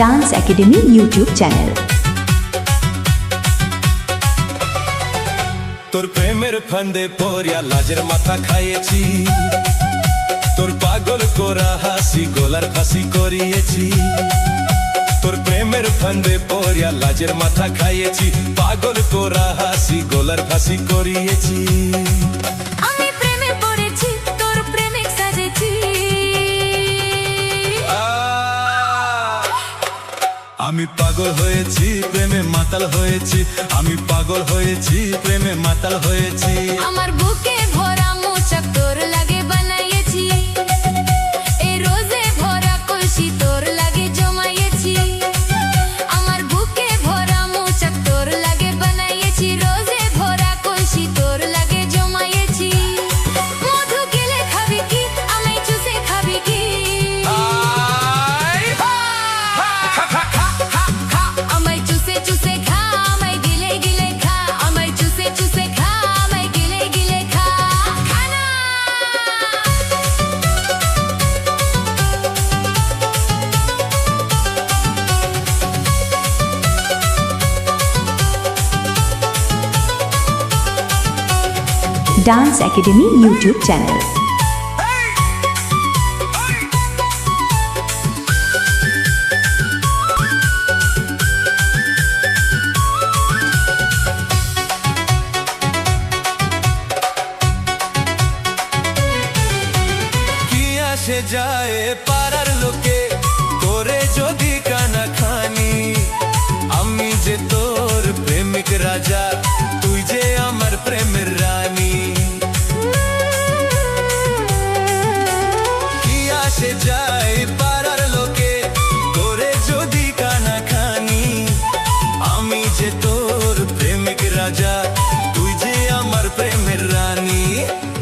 Dance academy YouTube channel. তোর প্রেমের ফান্দে পড়িয়া লাজের মাথা খাইয়েছি, তোর পাগল করা হাসি গলার ফাঁসি করিয়েছি। তোর প্রেমের ফান্দে পড়িয়া লাজের মাথা খাইয়েছি, পাগল করা হাসি গলার ফাঁসি করিয়েছি। আমি প্রেমে পড়েছি, তোর প্রেমিক সাজেছি। আমি পাগল হয়েছি, প্রেমে মাতাল হয়েছি। আমি পাগল হয়েছি, প্রেমে মাতাল হয়েছি। আমার বুকে ভরা মোচক তোর লাগে বানাইয়েছি, এই রোজে ভরা কলসি তোর লাগে জমাইয়েছি। আমার বুকে ভরা মোচক তোর লাগে বানাইয়েছি, রোজে ভরা কলসি তোর লাগে জমাইয়েছি। মধু গেলে খাবি কি, আমায় চুষে খাবি কি? আমায় চুষে চুষে খা, আমায় গিলে গিলে খা। আমায় চুষে চুষে খা, আমায় গিলে গিলে খা। খানা ডান্স একাডেমি ইউটিউব চ্যানেল। আসে যায় পাড়ার লোকে করে যদি কানা খানি, আমি যে তোর প্রেমিক রাজা, তুই যে আমার প্রেমের রানী। কি আসে যায় পাড়ার লোকে করে যদি কানা খানি, আমি যে তোর প্রেমিক রাজা, তুই যে আমার প্রেমের রানী।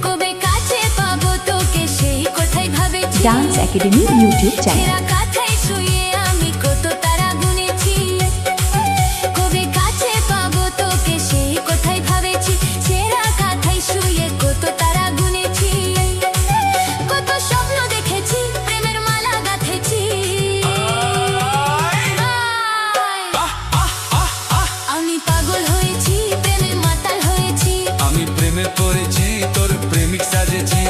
কবে কাছে পাবো তোকে, সেই কথাই ভাবেছি। Dance academy YouTube channel. ছেঁড়া কাঁথায় শুয়ে আমি কত তারা গুনেছি, কবে কাছে পাবো তোকে, সেই কথাই ভাবেছি। ছেঁড়া কাঁথায় শুয়ে কত তারা গুনেছি, কত স্বপ্ন দেখেছি, প্রেমের মালা গাঁথেছি। আমি পাগল হয়েছি, প্রেমে মাতাল হয়েছি। আমি প্রেমে পড়েছি, তোর প্রেমিক সাজেছি।